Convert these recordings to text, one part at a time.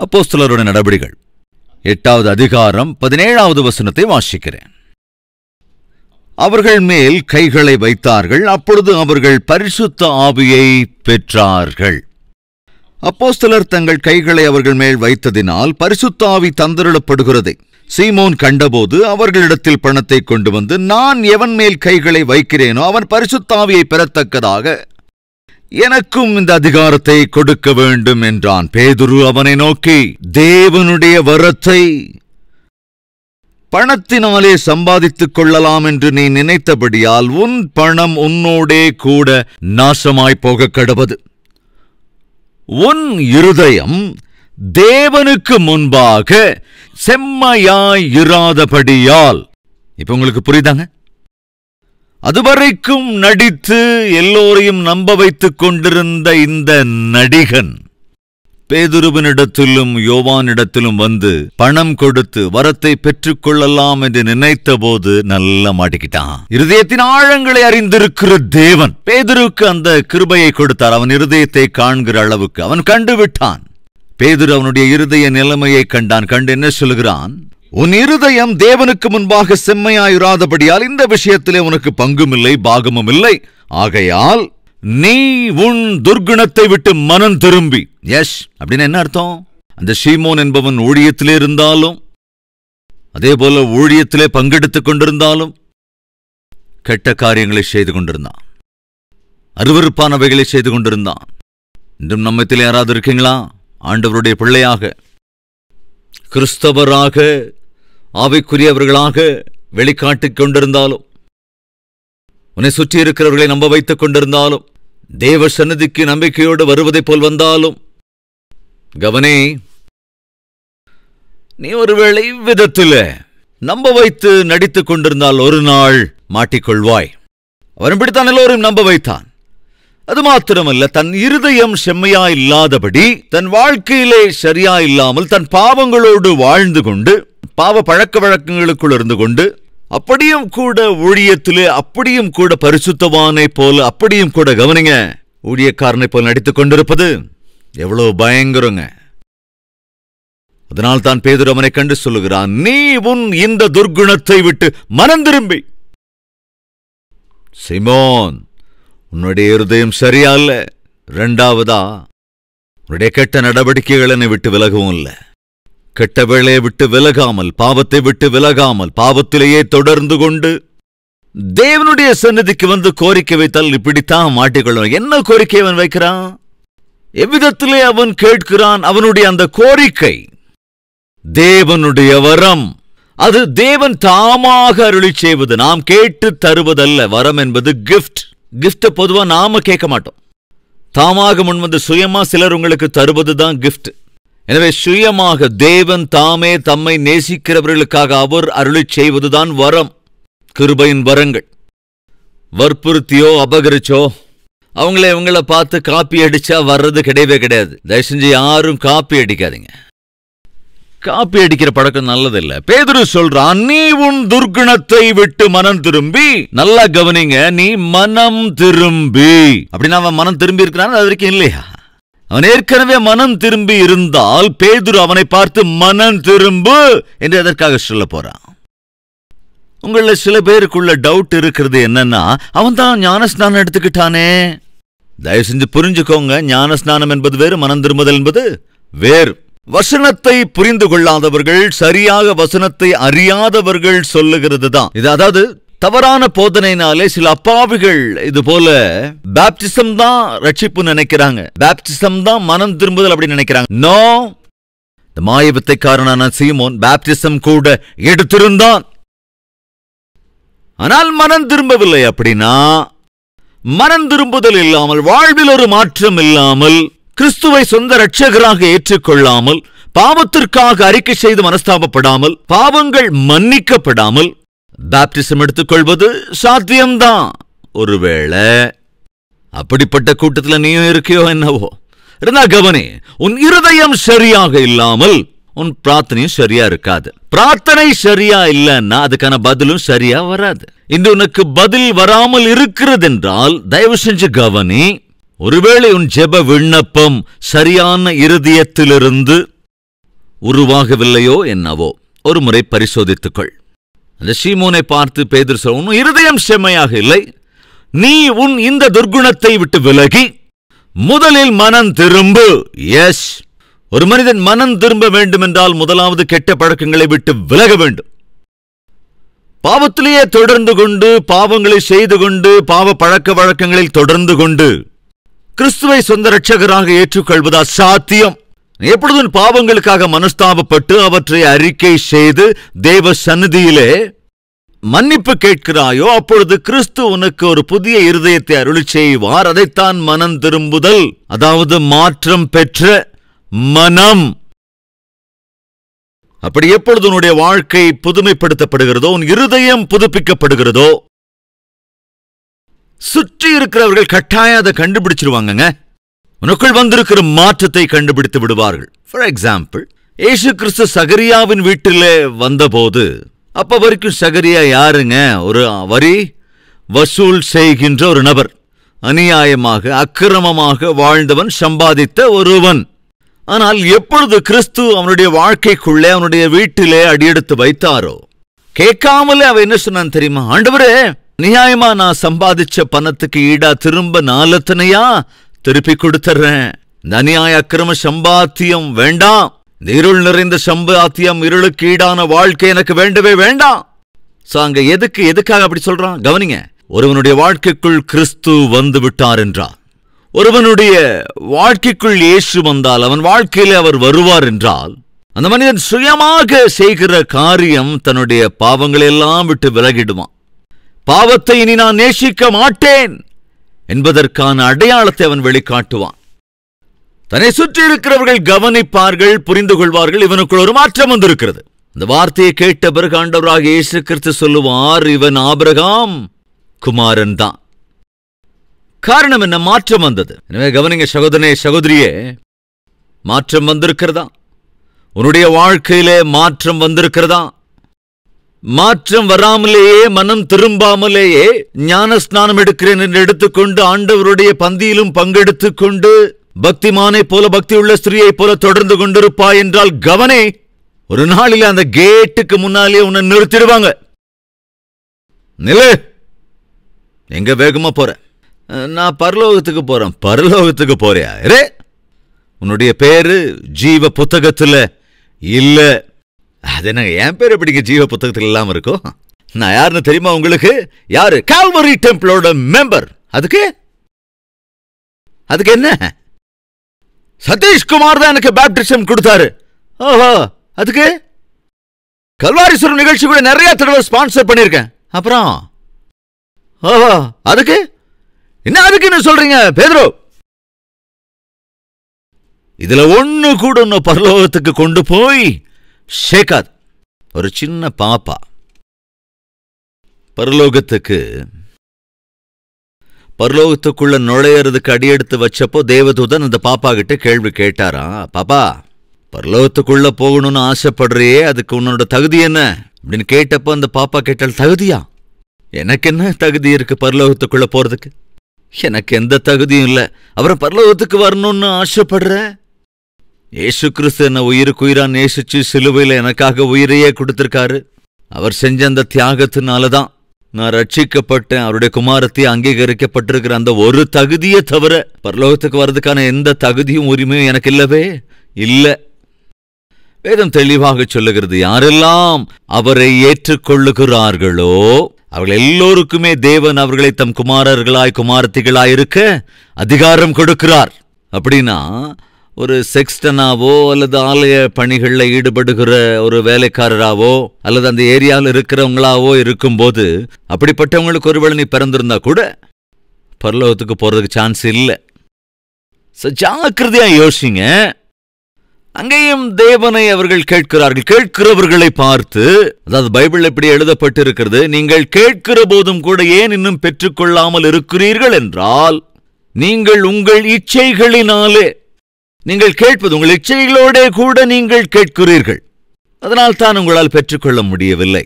அப்போஸ்தலருடைய நடபடிகள் 8வது அதிகாரம் 17வது வசனத்தை வாசிக்கிறேன். அவர்கள் மேல் கைகளை வைத்தார்கள். அப்பொழுது அவர்கள் பரிசுத்த ஆவியை பெற்றார்கள். அப்போஸ்தலர் தங்கள் கைகளை அவர்கள் மேல் வைத்ததினால் பரிசுத்த ஆவி தந்தருளப்படுகிறதை சீமோன் கண்டபோது அவர்களிடத்தில் பணத்தை கொண்டு வந்து, நான் எவன் மேல் கைகளை வைக்கிறேனோ அவன் பரிசுத்த ஆவியை பெறத்தக்கதாக எனக்கும் இந்த அதிகாரத்தை கொடுக்க வேண்டும் என்றான். பேதுரு அவனை நோக்கி, தேவனுடைய வரத்தை பணத்தினாலே சம்பாதித்துக் கொள்ளலாம் என்று நீ நினைத்தபடியால் உன் பணம் உன்னோடே கூட நாசமாய் போக கடவது. உன் இருதயம் தேவனுக்கு முன்பாக செம்மையாயிராதபடியால். இப்ப உங்களுக்கு புரியுதாங்க? அதுவரைக்கும் நடித்து எல்லோரையும் நம்ப வைத்துக் கொண்டிருந்த இந்த நடிகன் பேதுருவினிடத்திலும் யோவானிடத்திலும் வந்து பணம் கொடுத்து வரத்தை பெற்றுக்கொள்ளலாம் என்று நினைத்த போது நல்லா மாட்டிக்கிட்டான். இருதயத்தின் ஆழங்களை அறிந்திருக்கிற தேவன் பேதுருக்கு அந்த கிருபையை கொடுத்தார். அவன் இருதயத்தை காண்கிற அளவுக்கு அவன் கண்டுவிட்டான். பேதுரு அவனுடைய இருதய நிலைமையை கண்டான். கண்டு என்ன சொல்கிறான்? உன் இருதயம் தேவனுக்கு முன்பாக செம்மையாயிராதபடியால் இந்த விஷயத்திலே உனக்கு பங்கும் இல்லை, பாகமும் இல்லை. ஆகையால் நீ உன் துர்குணத்தை விட்டு மனம் திரும்பி. எஸ் அப்படின்னு என்ன அர்த்தம்? அந்த சீமோன் என்பவன் ஊழியத்திலே இருந்தாலும், அதே போல ஊழியத்திலே பங்கெடுத்துக் கொண்டிருந்தாலும் கெட்ட காரியங்களை செய்து கொண்டிருந்தான், அருவருப்பானவைகளை செய்து கொண்டிருந்தான். இன்றும் நம்மத்தில் யாராவது இருக்கீங்களா? ஆண்டவருடைய பிள்ளையாக, கிறிஸ்தவராக, ஆவிக்குரியவர்களாக வெளிக்காட்டிக் கொண்டிருந்தாலும், உன்னை சுற்றி இருக்கிறவர்களை நம்ப வைத்துக் கொண்டிருந்தாலும், தேவ சந்நிதிக்கு நம்பிக்கையோடு வருவதைப் போல் வந்தாலும், கவனே, நீ ஒருவேளை விதத்தில் நம்ப வைத்து நடித்துக் கொண்டிருந்தால் ஒரு நாள் மாட்டிக்கொள்வாய். அவன் இப்படித்தான் எல்லோரும் நம்ப வைத்தான். அது மாத்திரமல்ல, தன் இருதயம் செம்மையா இல்லாதபடி, தன் வாழ்க்கையிலே சரியா இல்லாமல், தன் பாவங்களோடு வாழ்ந்து கொண்டு, பாவ பழக்க வழக்கங்களுக்குள் இருந்து கொண்டு, அப்படியும் கூட ஊழியத்திலே, அப்படியும் கூட பரிசுத்தவானை போல, அப்படியும் கூட கவனிங்க, ஊழியக்காரனை போல் நடித்துக் கொண்டிருப்பது எவ்வளவு பயங்கரங்க. அதனால் தான் பேதுரு அவனை கண்டு சொல்லுகிறான், நீ உன் இந்த துர்குணத்தை விட்டு மனம் திரும்பி. சீமோன், உன்னுடைய இருதயம் சரியா இல்ல. இரண்டாவதா, உன்னுடைய கெட்ட நடவடிக்கைகளை விட்டு விலகவும் இல்ல. கெட்ட வேளையை விட்டு விலகாமல், பாவத்தை விட்டு விலகாமல், பாவத்திலேயே தொடர்ந்து கொண்டு தேவனுடைய சந்நிதிக்கு வந்து கோரிக்கை வைத்தால் இப்படித்தான் மாட்டிக்கொள்ளும். என்ன கோரிக்கை அவன் வைக்கிறான்? எவ்விதத்திலே அவன் கேட்கிறான்? அவனுடைய அந்த கோரிக்கை தேவனுடைய வரம். அது தேவன் தாமாக அருளி செய்வது, நாம் கேட்டு தருவதல்ல. வரம் என்பது கிஃப்ட். கிஃப்ட் பொதுவா நாம கேட்க மாட்டோம். தாமாக முன்வந்து சுயமா சிலர் உங்களுக்கு தருவதுதான் கிஃப்ட். எனவே சுயமாக தேவன் தாமே தம்மை நேசிக்கிறவர்களுக்காக அவர் அருளி செய்வதுதான் வரம், கிருபையின் வரங்கள். வற்புறுத்தியோ அபகரிச்சோ அவங்கள பார்த்து காப்பி அடிச்சா வர்றது கிடையவே கிடையாது. தயவு செஞ்சு யாரும் காப்பி அடிக்காதீங்க. காப்பி அடிக்கிற பழக்கம் நல்லதில்லை. பேதுரு சொல்றான், நீ உன் துர்குணத்தை விட்டு மனம் திரும்பி. நல்லா கவனிங்க, நீ மனம் திரும்பி. அப்படின்னா அவன் மனம் திரும்பி இருக்கிறான் அது வரைக்கும் இல்லையா? அவன் ஏற்கனவே மனம் திரும்பி இருந்தால் பேதுரு அவனை பார்த்து மனம் திரும்பு என்று எதற்காக சொல்ல போறான்? உங்கள சில பேருக்குள்ள டவுட் இருக்கிறது என்னன்னா, அவன் தான் ஞானஸ்நானம் எடுத்துக்கிட்டானே. தயவு செஞ்சு புரிஞ்சுக்கோங்க, ஞானஸ்நானம் என்பது வேறு, மனம் திரும்புதல் என்பது வேறு. வசனத்தை புரிந்து கொள்ளாதவர்கள், சரியாக வசனத்தை அறியாதவர்கள் சொல்லுகிறது தான் இது. அதாவது தவறான போதனையினாலே சில அப்பாவிகள் இது போல பாப்டிசம் தான் ரட்சிப்பு நினைக்கிறாங்க, பாப்டிசம் தான் மனம் திரும்புதல் அப்படி நினைக்கிறாங்க. நோ, இந்த மாய வித்தைக்காரனான சீமோன் பாப்டிசம் கூட எடுத்திருந்தான், ஆனால் மனம் திரும்பவில்லை. அப்படின்னா மனம் திரும்புதல் இல்லாமல், வாழ்வில் ஒரு மாற்றம் இல்லாமல், கிறிஸ்துவை சொந்த இரட்சகராக ஏற்றுக்கொள்ளாமல், பாவத்திற்காக அறிக்கை செய்து மனஸ்தாபப்படாமல், பாவங்கள் மன்னிக்கப்படாமல் பாப்டிசம் எடுத்துக்கொள்வது சாத்தியம்தான். ஒருவேளை அப்படிப்பட்ட கூட்டத்தில் நீயும் இருக்கியோ என்னவோ. இருந்தா கவனி, உன் இருதயம் சரியாக இல்லாமல் உன் பிரார்த்தனையும் சரியா இருக்காது. பிரார்த்தனை சரியா இல்லைன்னா அதுக்கான பதிலும் சரியா வராது. இன்று உனக்கு பதில் வராமல் இருக்கிறது என்றால் தயவு செஞ்சு கவனி. ஒருவேளை உன் ஜெப விண்ணப்பம் சரியான இருதயத்திலிருந்து உருவாகவில்லையோ என்னவோ ஒரு முறை பரிசோதித்துக்கொள். அந்த சீமோனை பார்த்து பேதுரு சொல்ல, உன் இருதயம் செம்மையாக இல்லை, நீ உன் இந்த துர்குணத்தை விட்டு விலகி முதலில் மனம் திரும்பு. எஸ், ஒரு மனிதன் மனம் திரும்ப வேண்டும் என்றால் முதலாவது கெட்ட பழக்கங்களை விட்டு விலக வேண்டும். பாவத்திலேயே தொடர்ந்து கொண்டு, பாவங்களை செய்து கொண்டு, பாவ பழக்க வழக்கங்களில் தொடர்ந்து கொண்டு கிறிஸ்துவை சொந்த இரட்சகராக ஏற்றுக்கொள்வதா சாத்தியம்? எப்பொழுதும் பாவங்களுக்காக மனஸ்தாபப்பட்டு அவற்றை அறிக்கை செய்து தேவ சந்நிதியிலே மன்னிப்பு கேட்கிறாயோ, அப்பொழுது கிறிஸ்து உனக்கு ஒரு புதிய இருதயத்தை அருளி செய்வார். அதைத்தான் மனம் திரும்புதல், அதாவது மாற்றம் பெற்ற மனம். அப்படி எப்பொழுது உன்னுடைய வாழ்க்கை புதுமைப்படுத்தப்படுகிறதோ, உன் இருதயம் புதுப்பிக்கப்படுகிறதோ, சுற்றி இருக்கிறவர்கள் கட்டாயம் அதை கண்டுபிடிச்சிருவாங்க. உனக்குள் வந்திருக்கிற மாற்றத்தை கண்டுபிடித்து விடுவார்கள். ஃபார் எக்ஸாம்பிள், இயேசு கிறிஸ்து சகரியாவின் வீட்டிலே வந்தபோது, அப்ப வரைக்கும் சகரியா யாருங்க? ஒரு வரி வசூல் செய்கின்ற ஒரு நபர், அநியாயமாக அக்கிரமமாக வாழ்ந்தவன், சம்பாதித்த ஒருவன். ஆனால் எப்பொழுது கிறிஸ்து அவனுடைய வாழ்க்கைக்குள்ளே, அவனுடைய வீட்டிலே அடியெடுத்து வைத்தாரோ, கேட்காமலே அவன் என்ன சொன்னான் தெரியுமா? ஆண்டவரே, நியாயமா நான் சம்பாதிச்ச பணத்துக்கு ஈடா திரும்ப நாலத்தனையா திருப்பி கொடுத்துறேன். இந்த அநியாய அக்கிரம சம்பாத்தியம் வேண்டாம். இந்த இருள் நிறைந்த சம்பாத்தியம், இருளுக்கு ஈடான வாழ்க்கை எனக்கு வேண்டவே வேண்டாம். சோ அங்க எதுக்காக அப்படி சொல்றான்? கவனிங்க. ஒருவனுடைய வாழ்க்கைக்குள் கிறிஸ்து வந்து விட்டார் என்றால், ஒருவனுடைய வாழ்க்கைக்குள் இயேசு வந்தால், அவன் வாழ்க்கையில அவர் வருவார் என்றால், அந்த மனிதன் சுயமாக செய்கிற காரியம் தன்னுடைய பாவங்களை எல்லாம் விட்டு விலகிடுவான். பாவத்தை இனி நான் நேசிக்க மாட்டேன் என்பதற்கான அடையாளத்தை அவன் வெளிக்காட்டுவான். தன்னை சுற்றி இருக்கிறவர்கள் கவனிப்பார்கள், புரிந்து கொள்வார்கள், இவனுக்குள் ஒரு மாற்றம் வந்திருக்கிறது. இந்த வார்த்தையை கேட்ட பிறகு ஆண்டவராக இயேசு கிறிஸ்து சொல்லுவார், இவன் ஆபிரகாம் குமாரன் தான். காரணம் என்ன? மாற்றம் வந்தது. எனவே கவனிங்க சகோதரனே, சகோதரியே, மாற்றம் வந்திருக்கிறதா? உன்னுடைய வாழ்க்கையிலே மாற்றம் வந்திருக்கிறதா? மாற்றம் வராமலேயே, மனம் திரும்பாமலேயே ஞான ஸ்நானம் எடுக்கிறேன் என்று எடுத்துக்கொண்டு ஆண்டவருடைய பந்தியிலும் பங்கெடுத்துக் கொண்டு பக்திமானை போல, பக்தி உள்ள ஸ்திரியை போல தொடர்ந்து கொண்டிருப்பாய் என்றால் கவனே, ஒரு நாளில் அந்த கேட்டுக்கு முன்னாலே உன்னை நிறுத்திடுவாங்க. நிலை, எங்க வேகமா போற? நான் பரலோகத்துக்கு போறேன். பரலோகத்துக்கு போறியா? உன்னுடைய பேரு ஜீவ புத்தகத்துல இல்ல. அது என்ன, என் பேர் எப்படிங்க ஜீவ புத்தகத்தில் இல்லாம இருக்கும்? நான் யாருன்னு தெரியுமா உங்களுக்கு? யாரு? கால்வரி டெம்பிளோட மெம்பர். அதுக்கு என்ன? சதீஷ்குமார் தான் எனக்கு பேப்டிசம் கொடுத்தாரு. ஓஹோ, அதுக்கு கல்வாரீஸ்வரம் நிகழ்ச்சி கூட நிறைய தடவை ஸ்பான்சர் பண்ணிருக்கேன். அப்புறம் ஓஹோ, அதுக்கு என்ன? அதுக்கு என்ன சொல்றீங்க பேதுரு? இதுல ஒண்ணு கூட இன்னும் பரலோகத்துக்கு கொண்டு போய் சேர்க்காது. ஒரு சின்ன பாப்பா பரலோகத்துக்குள்ள நுழையறதுக்கு அடியெடுத்து வச்சப்போ தேவதூதன் அந்த பாப்பா கிட்ட கேள்வி கேட்டாரா, பாப்பா பரலோகத்துக்குள்ள போகணும்னு ஆசைப்படுறியே, அதுக்கு உன்னோட தகுதி என்ன அப்படின்னு கேட்டப்போ அந்த பாப்பா கேட்டால், தகுதியா? எனக்கு என்ன தகுதி இருக்கு பரலோகத்துக்குள்ள போறதுக்கு? எனக்கு எந்த தகுதியும் இல்லை. அப்புறம் பரலோகத்துக்கு வரணும்னு ஆசைப்படுற? இயேசு கிறிஸ்து என்ன உயிருக்கு உயிரா நேசிச்சு சிலுவையில் எனக்காக உயிரையே கொடுத்திருக்காரு. அவர் செஞ்ச அந்த தியாகத்தினாலதான் நான் ரட்சிக்கப்பட்டேன். அவருடைய குமாரத்தை அங்கீகரிக்கப்பட்டிருக்கிற அந்த ஒரு தகுதியை தவிர பரலோகத்துக்கு வர்றதுக்கான எந்த தகுதியும் உரிமையும் எனக்கு இல்லவே இல்லை. வேதம் தெளிவாக சொல்லுகிறது, யாரெல்லாம் அவரை ஏற்றுக்கொள்ளுகிறார்களோ அவர்கள் எல்லோருக்குமே தேவன் அவர்களை தம் குமாரர்களாய் குமாரத்திகளாய் இருக்க அதிகாரம் கொடுக்கிறார். அப்படின்னா ஒரு செக்ஸ்டனாவோ அல்லது ஆலய பணிகளில் ஈடுபடுகிற ஒரு வேலைக்காரராவோ அல்லது அந்த ஏரியாவில் இருக்கிறவங்களாவோ இருக்கும்போது அப்படிப்பட்டவங்களுக்கு ஒருவேளை நீ பிறந்திருந்தா கூட பரலோகத்துக்கு போறதுக்கு சான்ஸ் இல்லை. ஜாக்கிரதையா யோசிங்க. அங்கேயும் தேவனை அவர்கள் கேட்கிறார்கள். கேட்கிறவர்களை பார்த்து, அதாவது பைபிள் எப்படி எழுதப்பட்டு இருக்கிறது, நீங்கள் கேட்கிற போதும் கூட ஏன் இன்னும் பெற்றுக்கொள்ளாமல் இருக்கிறீர்கள் என்றால், நீங்கள் உங்கள் இச்சைகளினாலே நீங்கள் கேட்பது, உங்கள் இச்சைகளோட கூட நீங்கள் கேட்கிறீர்கள், அதனால் தான் உங்களால் பெற்றுக்கொள்ள முடியவில்லை.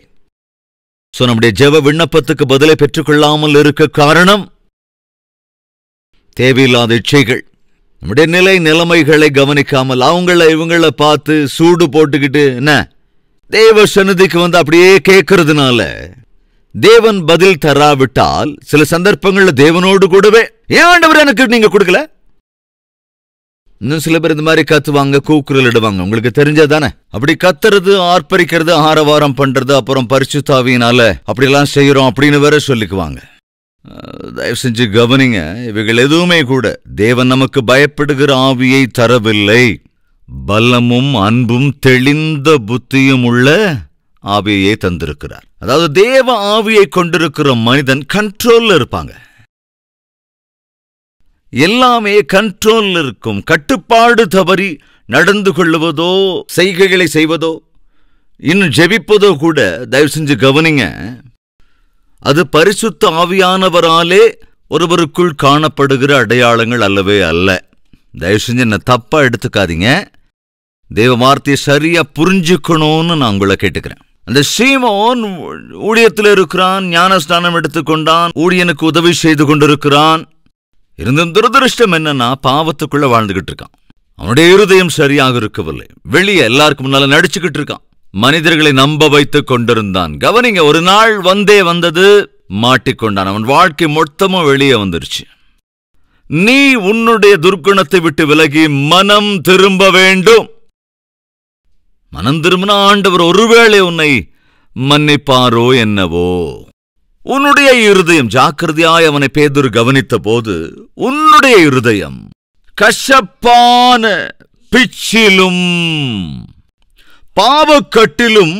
சோ நம்முடைய ஜெப விண்ணப்பத்துக்கு பதிலை பெற்றுக்கொள்ளாமல் இருக்க காரணம் தேவையில்லாத இச்சைகள். நம்முடைய நிலைமைகளை கவனிக்காமல் அவங்கள இவங்கள பார்த்து சூடு போட்டுக்கிட்டு என்ன தேவ சந்நிதிக்கு வந்து அப்படியே கேட்கறதுனால தேவன் பதில் தராவிட்டால் சில சந்தர்ப்பங்கள்ல தேவனோடு கூடவே ஏன் ஆண்டவர் எனக்கு நீங்க கொடுக்கல, இன்னும் சில பேர் இந்த மாதிரி கத்துவாங்க, கூக்குரல் இடுவாங்க. உங்களுக்கு தெரிஞ்சதானே? அப்படி கத்துறது, ஆர்ப்பரிக்கிறது, ஆரவாரம் பண்றது, அப்புறம் பரிசுத்த ஆவியினால அப்படியெல்லாம் செய்யறோம் அப்படின்னு வேற சொல்லிக்குவாங்க. தயவு செஞ்சு கவனிங்க, இவைகள் எதுவுமே கூட தேவன் நமக்கு பயப்படுகிற ஆவியை தரவில்லை. பலமும் அன்பும் தெளிந்த புத்தியும் உள்ள ஆவியை தந்திருக்கிறார். அதாவது தேவ ஆவியை கொண்டிருக்கிற மனிதன் கண்ட்ரோல்ல இருப்பாங்க. எல்லாமே கண்ட்ரோல் இருக்கும். கட்டுப்பாடு தவறி நடந்து கொள்ளுவதோ, செய்கைகளை செய்வதோ, இன்னும் ஜெபிப்பதோ கூட தயவு செஞ்சு கவனிங்க, அது பரிசுத்த ஆவியானவராலே ஒருவருக்குள் காணப்படுகிற அடையாளங்கள் அல்லவே அல்ல. தயவு செஞ்சு என்ன தப்பா எடுத்துக்காதீங்க. தேவ வார்த்தையை சரியா புரிஞ்சுக்கணும்னு நான் உங்களை கேட்டுக்கிறேன். அந்த சீமோன் ஊழியத்தில் இருக்கிறான், ஞானஸ்நானம் எடுத்துக்கொண்டான், ஊழியனுக்கு உதவி செய்து கொண்டிருக்கிறான். இருந்தும் துரதிருஷ்டம் என்னன்னா பாவத்துக்குள்ள வாழ்ந்துகிட்டு இருக்கான். அவனுடைய இருதயம் சரியாக இருக்கவில்லை. வெளியே எல்லாருக்கும் முன்னால நடிச்சுக்கிட்டு இருக்கான். மனிதர்களை நம்ப வைத்துக் கொண்டிருந்தான். கவனிங்க, ஒரு நாள் வந்தது மாட்டிக்கொண்டான். அவன் வாழ்க்கை மொத்தமும் வெளியே வந்துருச்சு. நீ உன்னுடைய துர்க்குணத்தை விட்டு விலகி மனம் திரும்ப வேண்டும். மனம் திரும்பினா ஆண்டவர் ஒருவேளை உன்னை மன்னிப்பாரோ என்னவோ. உன்னுடைய இருதயம், ஜாக்கிரதையாய் அவனை பேதுரு கவனித்த போது, உன்னுடைய இருதயம் கசப்பான பிச்சிலும் பாவக்கட்டிலும்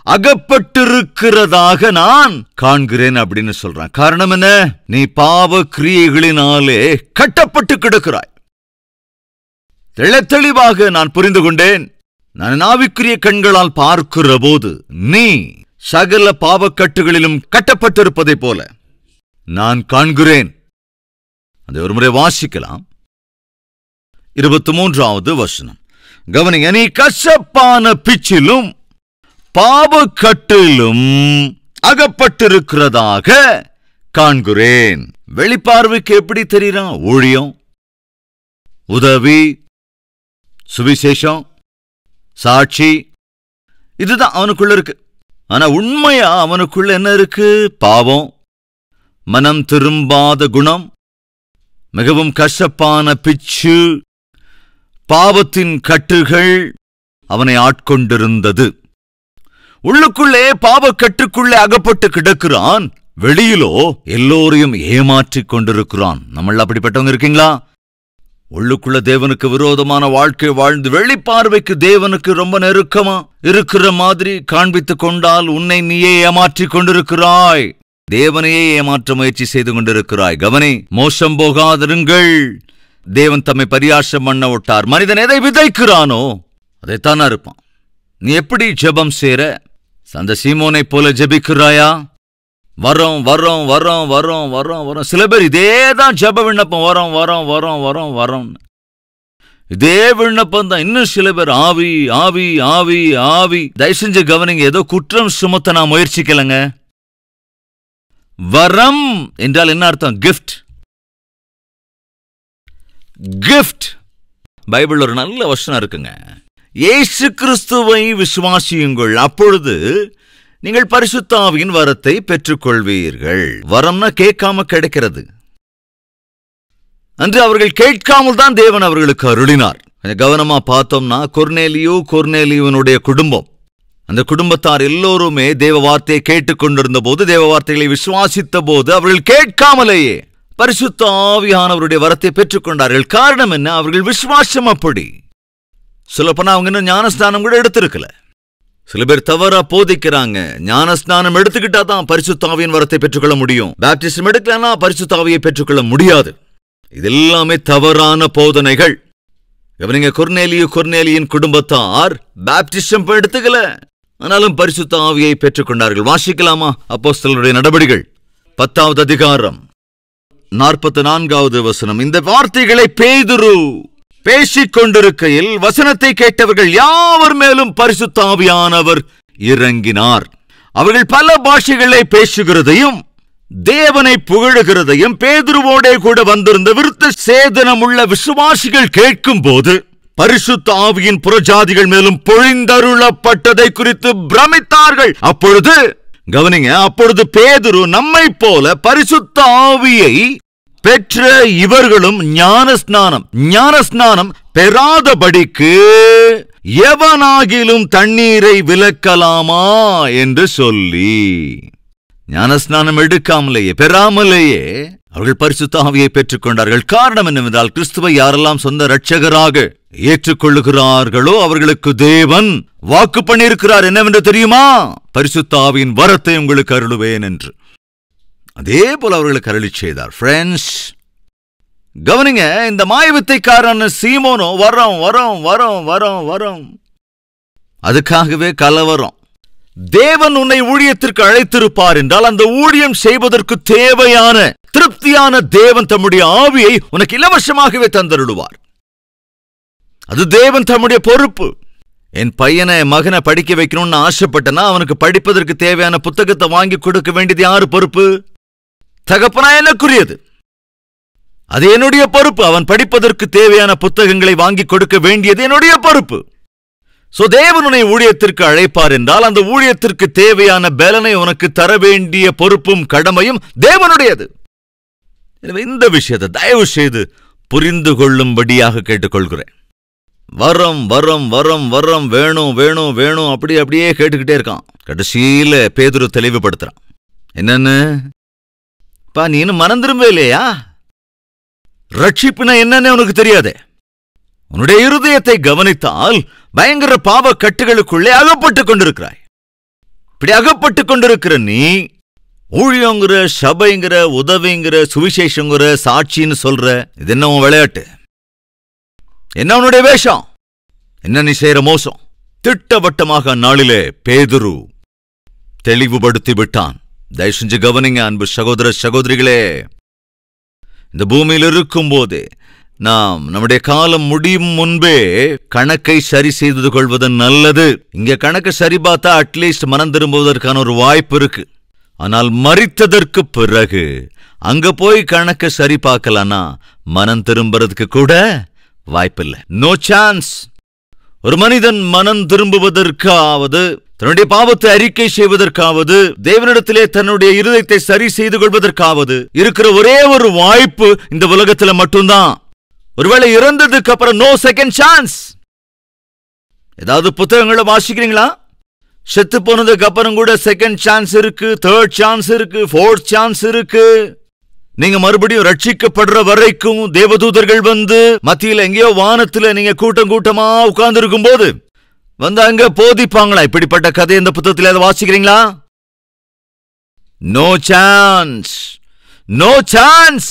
அகப்பட்டிருக்கிறதாக நான் காண்கிறேன் அப்படின்னு சொல்றான். காரணம் என்ன? நீ பாவ கிரியைகளினாலே கட்டப்பட்டு கிடக்கிறாய். தெளிவாக நான் புரிந்து கொண்டேன். நான் ஆவிக்குரிய கண்களால் பார்க்கிற போது நீ சகல பாவக்கட்டுகளிலும் கட்டப்பட்டிருப்பதைப் போல நான் காண்கிறேன். அதை ஒரு முறை வாசிக்கலாம். 23வது வசனம் கவனிங்க. நீ கசப்பான பிச்சிலும் பாவக்கட்டிலும் அகப்பட்டிருக்கிறதாக காண்கிறேன். வெளிப்பார்வைக்கு எப்படி தெரியுறான்? ஊழியம், உதவி, சுவிசேஷம், சாட்சி, இதுதான் அவனுக்குள்ள இருக்கு. ஆனா உண்மையா அவனுக்குள்ள என்ன இருக்கு? பாவம், மனம் திரும்பாத குணம், மிகவும் கசப்பான பிச்சு, பாவத்தின் கட்டுகள் அவனை ஆட்கொண்டிருந்தது. உள்ளுக்குள்ளே பாவக்கட்டுக்குள்ளே அகப்பட்டு கிடக்கிறான். வெளியிலோ எல்லோரையும் ஏமாற்றிக் கொண்டிருக்கிறான். நம்மள அப்படிப்பட்டவங்க இருக்கீங்களா? உள்ளுக்குள்ள தேவனுக்கு விரோதமான வாழ்க்கை வாழ்ந்து வெளிப்பார்வைக்கு தேவனுக்கு ரொம்ப நெருக்கமா இருக்கிற மாதிரி காண்பித்துக் கொண்டால் உன்னை நீயே ஏமாற்றிக் கொண்டிருக்கிறாய். தேவனையே ஏமாற்ற முயற்சி செய்து கொண்டிருக்கிறாய். கவனி, மோசம் போகாதிருங்கள். தேவன் தம்மை பரியாசம் பண்ண விட்டார். மனிதன் எதை விதைக்கிறானோ அதைத்தானா இருப்பான். நீ எப்படி ஜெபம் செய்ற? அந்த சீமோனை போல ஜெபிக்கிறாயா? வரோம் வரோம் வரோம் வரோம் வரோம் வரோம். சில பேர் இதேதான் ஜெப விண்ணப்பம், வரோம் வரோம் வரோம் வரோம் வரோம், இதே விண்ணப்பம் தான். இன்னும் சில பேர் ஆவி ஆவி ஆவி ஆவி. தயவு செஞ்சு கவனிங்க, ஏதோ குற்றம் சுமத்த நான் முயற்சிக்கலங்க. வரம் என்றால் என்ன அர்த்தம்? கிஃப்ட். கிஃப்ட். பைபிள் ஒரு நல்ல வசனம் இருக்குங்க. இயேசு கிறிஸ்துவை விசுவாசியுங்கள், அப்பொழுது நீங்கள் பரிசுத்த ஆவியின் வரத்தை பெற்றுக்கொள்வீர்கள். வரம்னா கேட்காம கிடைக்கிறது. அன்று அவர்கள் கேட்காமல் தான் தேவன் அவர்களுக்கு அருளினார். கவனமா பார்த்தோம்னா கொர்நேலியுனுடைய குடும்பம், அந்த குடும்பத்தார் எல்லோருமே தேவ வார்த்தையை கேட்டுக்கொண்டிருந்த போது, தேவ வார்த்தைகளை விசுவாசித்த போது அவர்கள் கேட்காமலேயே பரிசுத்த ஆவியானவருடைய வரத்தை பெற்றுக்கொண்டார்கள். காரணம் என்ன? அவர்கள் விசுவாசம் அப்படி. சொல்லப்போனா அவங்க இன்னும் ஞானஸ்நானம் கூட எடுத்திருக்கல. சில பேர் தவறா போதிக்கிறாங்க. ஞானஸ்நானம் எடுத்துக்கிட்டா தான் பரிசுத்த ஆவியின் வரத்தை பெற்றுக்கொள்ள முடியும், பாப்டிசம் எடுக்கலன்னா பரிசுத்த ஆவியை பெற்றுக்கொள்ள முடியாது. இதெல்லாமே தவறான போதனைகள். இவங்க கொர்நேலியின் குடும்பத்தார் பாப்டிசம் எடுத்துக்கல, ஆனாலும் பரிசுத்த ஆவியை பெற்றுக்கொண்டார்கள். வாசிக்கலாமா? அப்போஸ்தலருடைய நடபடிகள் 10வது அதிகாரம் 44வது வசனம். இந்த வார்த்தைகளை பேதுரு பேசிக் கொண்டிருக்கையில் வசனத்தை கேட்டவர்கள் யாவர் மேலும் பரிசுத்த ஆவியானவர் இறங்கினார். அவர்கள் பல பாஷைகளை பேசுகிறதையும் தேவனை புகழுகிறதையும் பேதுருவோடே கூட வந்திருந்த விருத்த சேதனமுள்ள விசுவாசிகள் கேட்கும் போது பரிசுத்த ஆவியின் புறஜாதிகள் மேலும் பொழிந்தருளப்பட்டதை குறித்து பிரமித்தார்கள். அப்பொழுது கவனிங்க, அப்பொழுது பேதுரு நம்மை போல பரிசுத்த ஆவியை பெற்ற இவர்களும் ஞானஸ்நானம் பெறாதபடிக்கு எவனாகிலும் தண்ணீரை விலக்கலாமா என்று சொல்லி, ஞானஸ்நானம் எடுக்காமலேயே பெறாமலேயே அவர்கள் பரிசுத்த ஆவியை பெற்றுக் கொண்டார்கள். காரணம் என்னவென்றால், கிறிஸ்துவை யாரெல்லாம் சொந்த இரட்சகராக ஏற்றுக்கொள்ளுகிறார்களோ அவர்களுக்கு தேவன் வாக்கு பண்ணியிருக்கிறார். என்னவென்று தெரியுமா? பரிசுத்த ஆவியின் வரத்தை உங்களுக்கு அருளுவேன் என்று. அதே போல அவர்களுக்கு அருளி செய்தார். ஃப்ரெண்ட்ஸ், கவனிங்க, இந்த மாயவித்தைக்காரன் சீமோனோ வரோம் அதுக்காகவே கலவரம். தேவன் உன்னை ஊழியத்திற்கு அழைத்திருப்பார் என்றால் அந்த ஊழியம் செய்வதற்கு தேவையான திருப்தியான தேவன் தம்முடைய ஆவியை உனக்கு இலவசமாகவே தந்தருடுவார். அது தேவன் தம்முடைய பொறுப்பு. என் பையனை மகனை படிக்க வைக்கணும்னு ஆசைப்பட்டனா அவனுக்கு படிப்பதற்கு தேவையான புத்தகத்தை வாங்கி கொடுக்க வேண்டியது யாரு பொறுப்பு? தகப்பனா எனக்குரியது. அது என்னுடைய பொறுப்பு. அவன் படிப்பதற்கு தேவையான புத்தகங்களை வாங்கி கொடுக்க வேண்டியது என்னுடைய பொறுப்பு. சோ தேவன் உன்னை ஊழியத்திற்கு அழைப்பார் என்றால் அந்த ஊழியத்திற்கு தேவையான பலனை உனக்கு தர வேண்டிய பொறுப்பும் கடமையும் தேவனுடையது. எனவே இந்த விஷயத்தை தயவு செய்து புரிந்து கொள்ளும்படியாக கேட்டுக்கொள்கிறேன். வரம் வேணும் அப்படியே கேட்டுக்கிட்டே இருக்கான். கடைசியில பேதுரு தெளிவுபடுத்துறான். என்னன்னு? பா, நீ இன்னும் மனம் திரும்பவே இல்லையா? ரட்சிப்புனா என்னன்னு உனக்கு தெரியாதே. உன்னுடைய இருதயத்தை கவனித்தால் பயங்கர பாவ கட்டுகளுக்குள்ளே அகப்பட்டுக் கொண்டிருக்கிறாய். இப்படி அகப்பட்டுக் கொண்டிருக்கிற நீ ஊழியங்கிற, சபைங்கிற, உதவிங்கிற, சுவிசேஷங்கிற, சாட்சின்னு சொல்ற, இது என்ன உன் விளையாட்டு? என்ன உன்னுடைய வேஷம்? என்ன நீ செய்யற மோசம்? திட்டவட்டமாக அந்நாளிலே பேதுரு தெளிவுபடுத்தி விட்டான். தயவு செஞ்சு கவனிங்க அன்பு சகோதர சகோதரிகளே. இந்த பூமியில் இருக்கும் போதே நாம் நம்முடைய காலம் முடியும் முன்பே கணக்கை சரி செய்து கொள்வது நல்லது. இங்க கணக்கை சரி பார்த்தா அட்லீஸ்ட் மனம் திரும்புவதற்கான ஒரு வாய்ப்பு இருக்கு. ஆனால் மரித்ததற்கு பிறகு அங்க போய் கணக்கை சரி பார்க்கலான்னா மனம் திரும்புறதுக்கு கூட வாய்ப்பில்லை. No chance. ஒரு மனிதன் மனம் திரும்புவதற்காவது, தன்னுடைய பாவத்தை அறிக்கை செய்வதற்காவது, தேவனிடத்திலே தன்னுடைய இருதயத்தை சரி செய்து கொள்வதற்காவது இருக்கிற ஒரே ஒரு வாய்ப்பு இந்த உலகத்துல மட்டும்தான். ஒருவேளை இறந்ததுக்கு அப்புறம் நோ செகண்ட் சான்ஸ். ஏதாவது புத்தகங்களை வாசிக்கிறீங்களா? செத்து போனதுக்கு அப்புறம் கூட செகண்ட் சான்ஸ் இருக்கு, தேர்ட் சான்ஸ் இருக்கு, ஃபோர்த் சான்ஸ் இருக்கு. நீங்க மறுபடியும் ரட்சிக்கப்படுற வரைக்கும் தேவதூதர்கள் வந்து மத்தியில எங்கேயோ வானத்துல நீங்க கூட்டம் கூட்டமா உட்கார்ந்து இருக்கும் போது வந்து அங்க போதிப்பாங்களா? இப்படிப்பட்ட கதை இந்த புத்தகத்தில் அதை வாசிக்கிறீங்களா? No chance, no chance.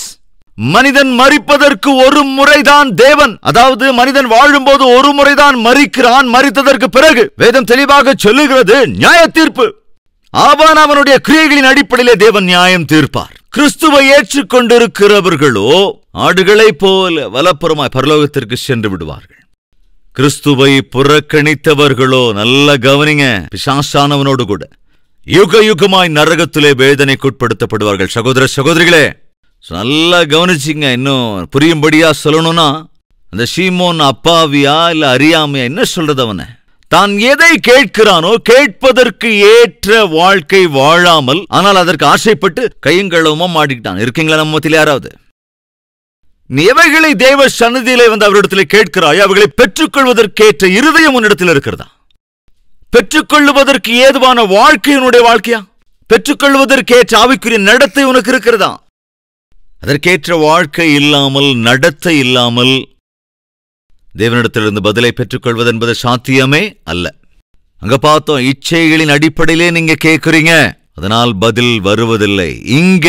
மனிதன் மரிப்பதற்கு ஒரு முறைதான் தேவன், அதாவது மனிதன் வாழும்போது ஒரு முறைதான் மரிக்கிறான். மரித்ததற்கு பிறகு வேதம் தெளிவாக சொல்லுகிறது நியாய தீர்ப்பு. அவன் அவனுடைய கிரியைகளின் அடிப்படையிலே தேவன் நியாயம் தீர்ப்பார். கிறிஸ்துவை ஏற்றுக்கொண்டிருக்கிறவர்களோ ஆடுகளைப் போல வலப்புறமாய் பரலோகத்திற்கு சென்று விடுவார்கள். கிறிஸ்துவை புறக்கணித்தவர்களோ, நல்ல கவனிங்க, பிசாசானவனோடு கூட யுக யுகமாய் நரகத்திலே வேதனைக்குட்படுத்தப்படுவார்கள். சகோதர சகோதரிகளே, நல்லா கவனிச்சிங்க. இன்னும் புரியும்படியா சொல்லணும்னா, அந்த சீமோன் அப்பாவியா இல்ல அறியாமையா என்ன சொல்றது? அவனை தான் எதை கேட்கிறானோ கேட்பதற்கு ஏற்ற வாழ்க்கை வாழாமல், ஆனால் அதற்கு ஆசைப்பட்டு கையங்களவுமா மாட்டிக்கிட்டான். இருக்கீங்களா நம்ம மத்தியில் யாராவது? நீ எவைகளை தேவ சந்நிதியிலே வந்து அவரிடத்திலே கேட்கிறாயோ அவைகளை பெற்றுக்கொள்வதற்கேற்ற இருதயம் உன்னிடத்தில் இருக்கிறதா? பெற்றுக்கொள்வதற்கு ஏதுவான வாழ்க்கை உன்னுடைய வாழ்க்கையா? பெற்றுக்கொள்வதற்கேற்ற ஆவிக்குரிய நடத்தை உனக்கு இருக்கிறதா? அதற்கேற்ற வாழ்க்கை இல்லாமல், நடத்தை இல்லாமல் தேவனிடத்திலிருந்து பதிலை பெற்றுக்கொள்வது என்பது சாத்தியமே அல்ல. அங்க பார்த்தோம், இச்சைகளின் அடிப்படையிலே நீங்க கேட்கிறீங்க, அதனால் பதில் வருவதில்லை. இங்க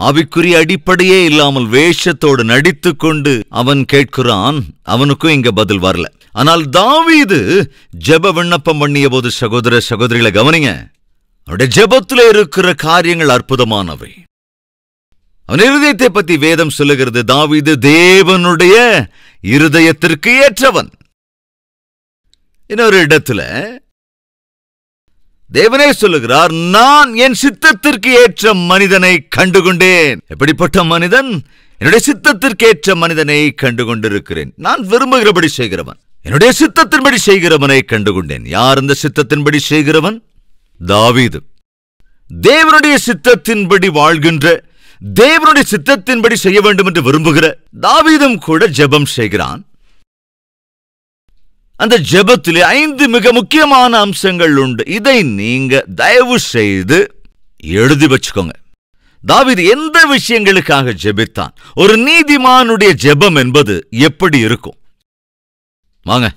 ஆவிக்குரிய அடிப்படையே இல்லாமல் வேஷத்தோடு நடித்துக் கொண்டு அவன் கேட்கிறான், அவனுக்கும் இங்க பதில் வரல. ஆனால் தாவீது ஜெப விண்ணப்பம் பண்ணிய போது, சகோதர சகோதரிகளை கவனிங்க, அவருடைய ஜெபத்தில் இருக்கிற காரியங்கள் அற்புதமானவை. அவன் இருதயத்தை பத்தி வேதம் சொல்லுகிறது, தாவீது தேவனுடைய இருதயத்திற்கு ஏற்றவன். இன்னொரு இடத்துல தேவனே சொல்லுகிறார், நான் என் சித்தத்திற்கு ஏற்ற மனிதனை கண்டுகொண்டேன். எப்படிப்பட்ட மனிதன்? என்னுடைய சித்தத்திற்கு ஏற்ற மனிதனை கண்டுகொண்டிருக்கிறேன். நான் விரும்புகிறபடி செய்கிறவன், என்னுடைய சித்தத்தின்படி செய்கிறவனை கண்டுகொண்டேன். யார் அந்த சித்தத்தின்படி செய்கிறவன்? தாவீது. தேவனுடைய சித்தத்தின்படி வாழ்கின்ற, தேவனுடைய சித்தத்தின்படி செய்ய வேண்டும் என்று விரும்புகிற தாவீதும் கூட ஜெபம் செய்கிறான். அந்த ஜெபத்திலே 5 மிக முக்கியமான அம்சங்கள் உண்டு. இதை நீங்க தயவு செய்து எழுதி வச்சுக்கோங்க. தாவீது எந்த விஷயங்களுக்காக ஜெபித்தான்? ஒரு நீதிமானுடைய ஜெபம் என்பது எப்படி இருக்கும்? வாங்க,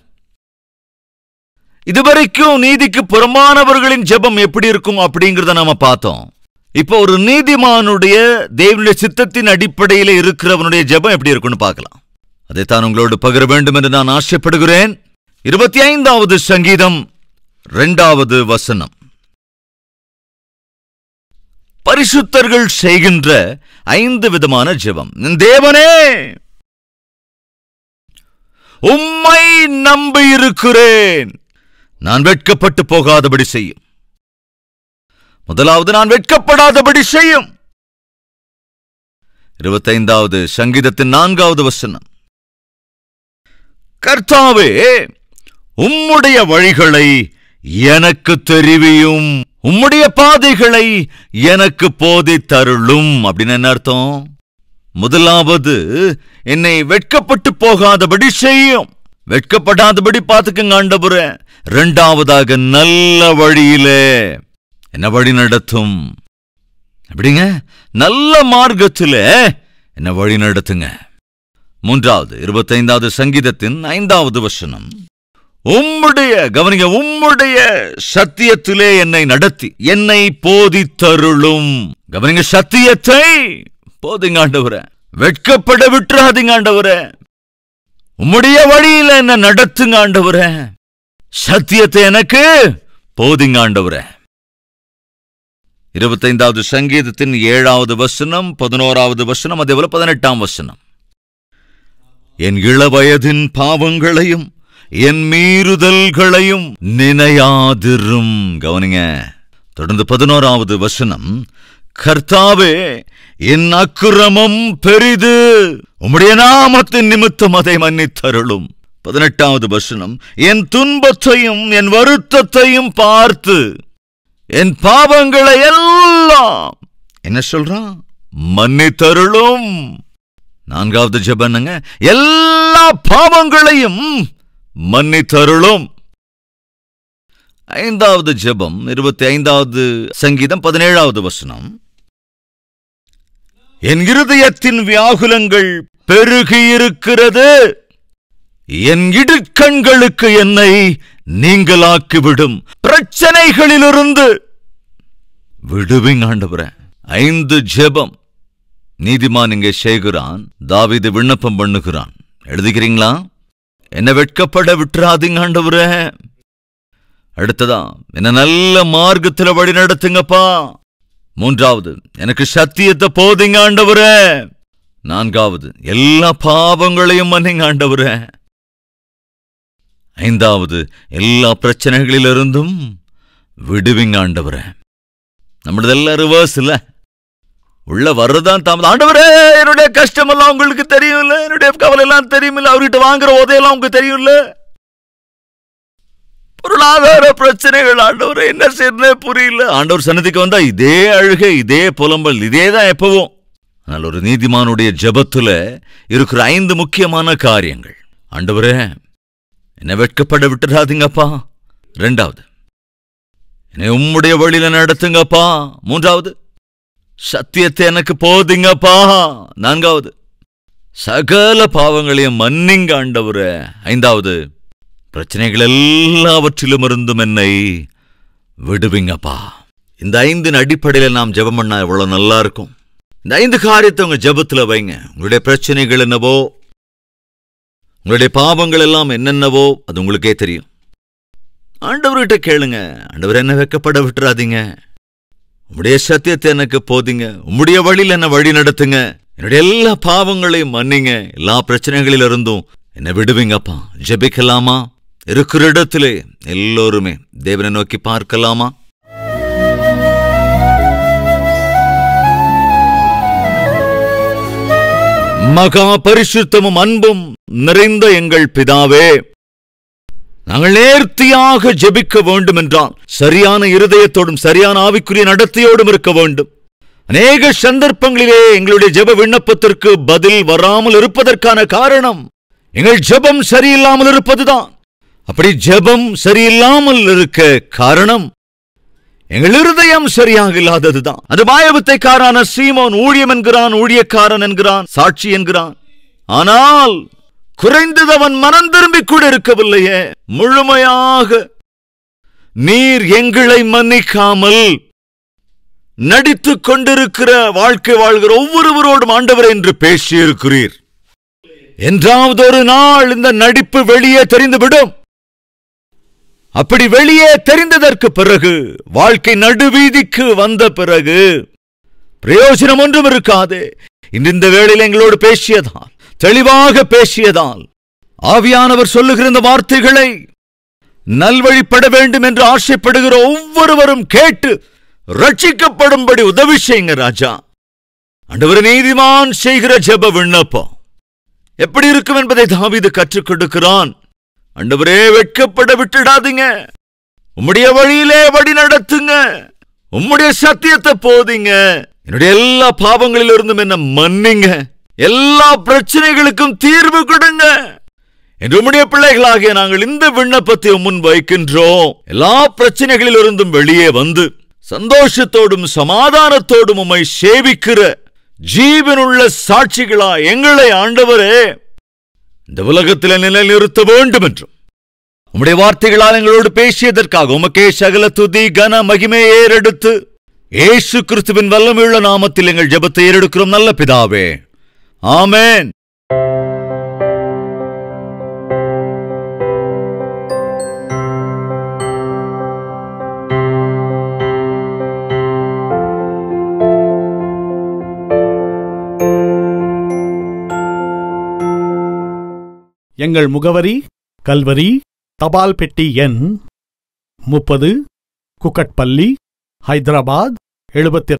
இதுவரைக்கும் நீதிக்கு புறம்பானவர்களின் ஜெபம் எப்படி இருக்கும் அப்படிங்கறத நாம பார்த்தோம். இப்போ ஒரு நீதிமானுடைய, தேவனுடைய சித்தத்தின் அடிப்படையில் இருக்கிறவனுடைய ஜெபம் எப்படி இருக்கும்னு பார்க்கலாம். அதைத்தான் உங்களோடு பகிர வேண்டும் என்று நான் ஆசைப்படுகிறேன். 25வது சங்கீதம் 2வது வசனம். பரிசுத்தர்கள் செய்கின்ற 5 விதமான ஜெபம். தேவனே, உம்மை நம்பி இருக்கிறேன், நான் வெட்கப்பட்டு போகாதபடி செய்யும். முதலாவது, நான் வெட்கப்படாதபடி செய்யும். 25வது சங்கீதத்தின் 4வது வசனம். கர்த்தாவே, உம்முடைய வழிகளை எனக்கு தெரிவியும், உம்முடைய பாதைகளை எனக்கு போதித்தருளும். அப்படின்னு என்ன அர்த்தம்? முதலாவது, என்னை வெட்கப்பட்டு போகாதபடி செய்யும். வெட்கப்படாதபடி பார்த்துக்குங்க ஆண்டவரே. 2வதாக, நல்ல வழியிலே என்ன வழி நடத்தும். அப்படிங்க, நல்ல மார்க்கத்திலே என்ன வழி நடத்துங்க. 3வது 25வது சங்கீதத்தின் 5வது வசனம். உம்முடைய, கவனிங்க, உம்முடைய சத்தியத்திலே என்னை நடத்தி என்னை போதித்தருளும். கவனிங்க, சத்தியத்தை போதிங்க ஆண்டவரே. வெட்கப்பட விட்டுறாதீங்க ஆண்டவரே. உம்முடைய வழியில என்ன நடத்துங்க ஆண்டவரே. சத்தியத்தை எனக்கு போதிங்க ஆண்டவரே. 25வது சங்கீதத்தின் 7வது வசனம், 11வது வசனம், அதேபோல 18ஆம் வசனம். என் இளவயதின் பாவங்களையும் என் மீறுதல்களையும் நினையாதிரும். கவனிங்க, தொடர்ந்து 11வது வசனம். கர்த்தாவே, என் அக்கிரமம் பெரிது, உம்முடைய நாமத்தின் நிமித்தம் அதை மன்னித்தருளும். 18வது வசனம். என் துன்பத்தையும் என் வருத்தத்தையும் பார்த்து என் பாவங்களை எல்லாம் என்ன சொல்றான்? மன்னித்தருளும். 4வது ஜெபம், எல்லா பாவங்களையும் மன்னித்தருளும். 5வது ஜெபம் 25வது சங்கீதம் 17வது வசனம். என் இருதயத்தின் வியாகுலங்கள் பெருகியிருக்கிறது, என் இடுக்கண்களுக்கு என்னை நீங்களாக்கிவிடும், பிரச்சனைகளிலிருந்து விடுவிங்க ஆண்டவரே. 5 ஜெபம் நீதிமான் இங்கே செய்கிறான். தாவீது விண்ணப்பம் பண்ணுகிறான். எழுதுகிறீங்களா? என்ன வெட்கப்பட விட்டுறாதீங்க ஆண்டவரே. அடுத்ததா, என்ன நல்ல மார்க்கத்துல வழி நடத்துங்கப்பா. 3வது, எனக்கு சத்தியத்தை போதிங்க ஆண்டவரே. 4வது, எல்லா பாவங்களையும் மன்னிங்க ஆண்டவரே. 5வது, எல்லா பிரச்சனைகளிலிருந்தும் விடுவிங்க ஆண்டவரே. நம்மளதெல்லாம் ரிவர்ஸ் இல்ல, உள்ள வர்றதான் தாமதம். ஆண்டவரே, என்னுடைய கஷ்டம் எல்லாம் உங்களுக்கு தெரியும் இல்ல, என்னுடைய கவலை எல்லாம் தெரியும் இல்ல, அவர்கிட்ட வாங்குற உதையெல்லாம் உங்களுக்கு தெரியும் இல்ல, பொருளாதார பிரச்சனைகள், ஆண்டவரே என்ன செய்யறே புரியல. ஆண்டவர் சன்னதிக்கு வந்தா இதே அழுகை, இதே புலம்பல், இதேதான் எப்பவும். ஆனால் ஒரு நீதிமானுடைய ஜெபத்துல இருக்கிற 5 முக்கியமான காரியங்கள். ஆண்டவரே, என்ன வெட்கப்பட விட்டுறாதீங்கப்பா. 2வது, என்னை உம்முடைய வழியில நடத்துங்கப்பா. 3வது, சத்தியத்தை எனக்கு போதிங்கப்பா. 4வது, சகல பாவங்களையும் மன்னிங்க ஆண்டவரே. 5வது, பிரச்சனைகள் எல்லாவற்றிலும் இருந்தும் என்னை விடுவிங்கப்பா. இந்த 5 அடிப்படையில் நாம் ஜெபம் பண்ணா எவ்வளவு நல்லா இருக்கும். இந்த 5 காரியத்தை உங்க ஜெபத்துல வைங்க. உங்களுடைய பிரச்சனைகள் என்னவோ, உங்களுடைய பாவங்கள் எல்லாம் என்னென்னவோ அது உங்களுக்கே தெரியும். ஆண்டவர்கிட்ட கேளுங்க. ஆண்டவர், என்ன வெட்கப்பட விட்டுறாதீங்க, உம்முடைய சத்தியத்தை எனக்கு போதிங்க, உம்முடைய வழியில் என்ன வழி நடத்துங்க, என்னுடைய எல்லா பாவங்களையும் மன்னிங்க, எல்லா பிரச்சனைகளில் இருந்தும் என்ன விடுவீங்கப்பா. ஜெபிக்கலாமா? இருக்கிற இடத்திலே எல்லோருமே தேவனை நோக்கி பார்க்கலாமா? மகா பரிசுத்தமும் அன்பும் நிறைந்த எங்கள் பிதாவே, நாங்கள் நேர்த்தியாக ஜெபிக்க வேண்டும் என்றால் சரியான இருதயத்தோடும் சரியான ஆவிக்குரிய நடத்தையோடும் இருக்க வேண்டும். அநேக சந்தர்ப்பங்களிலே எங்களுடைய ஜெப விண்ணப்பத்திற்கு பதில் வராமல் இருப்பதற்கான காரணம் எங்கள் ஜெபம் சரியில்லாமல் இருப்பதுதான். அப்படி ஜெபம் சரியில்லாமல் இருக்க காரணம் எங்கள் இருதயம் சரியாக இல்லாததுதான். அது மாயவித்தைக்காரான சீமோன் ஊழியம் என்கிறான், ஊழியக்காரன் என்கிறான், சாட்சி என்கிறான். ஆனால் குறைந்தது அவன் மனம் திரும்பி கூட இருக்கவில்லையே. முழுமையாக நீர் எங்களை மன்னிக்காமல் நடித்துக் கொண்டிருக்கிற வாழ்க்கை வாழ்கிற ஒவ்வொருவரோடும் ஆண்டவர் என்று பேசியிருக்கிறீர். என்றாவது ஒரு நாள் இந்த நடிப்பு வெளியே தெரிந்துவிடும். அப்படி வெளியே தெரிந்ததற்கு பிறகு, வாழ்க்கை நடுவீதிக்கு வந்த பிறகு பிரயோஜனம் ஒன்றும் இருக்காது. இந்த வேளையில் எங்களோடு பேசியதால், தெளிவாக பேசியதால், ஆவியானவர் சொல்லுகிற இந்த வார்த்தைகளை நல்வழிப்பட வேண்டும் என்று ஆசைப்படுகிற ஒவ்வொருவரும் கேட்டு ரட்சிக்கப்படும்படி உதவி செய்யுங்க ராஜா. ஆண்டவர், நீதிமான் செய்கிற ஜெப விண்ணப்பம் எப்படி இருக்கும் என்பதை தாவீது கற்றுக் கொடுக்கிறான். ஆண்டவரே, வெட்கப்பட விட்டுடாதீங்க. உம்முடைய வழியிலே வழி நடத்துங்க. உம்முடைய சத்தியத்தை போதிங்க. என்னுடைய எல்லா பாவங்களிலிருந்தும் என்ன மன்னிங்க. எல்லா பிரச்சனைகளுக்கும் தீர்வு கொடுங்க என்று உம்முடைய பிள்ளைகளாகிய நாங்கள் இந்த விண்ணப்பத்தை முன் வைக்கின்றோம். எல்லா பிரச்சனைகளிலிருந்தும் வெளியே வந்து சந்தோஷத்தோடும் சமாதானத்தோடும் உம்மை சேவிக்கிற ஜீவனுள்ள சாட்சிகளா எங்களை ஆண்டவரே இந்த உலகத்தில் நிலைநிறுத்த வேண்டும் என்றும் உம்முடைய வார்த்தைகளால் எங்களோடு பேசியதற்காக உமக்கே சகல துதி கன மகிமையை ஏறெடுத்து இயேசு கிறிஸ்துவின் வல்லமையுள்ள நாமத்தில் எங்கள் ஜெபத்தை ஏறெடுக்கிறோம் நல்ல பிதாவே, ஆமென். எங்கள் முகவரி: கல்வரி, தபால் பெட்டி எண் 30, குக்கட்பள்ளி, ஹைதராபாத் 72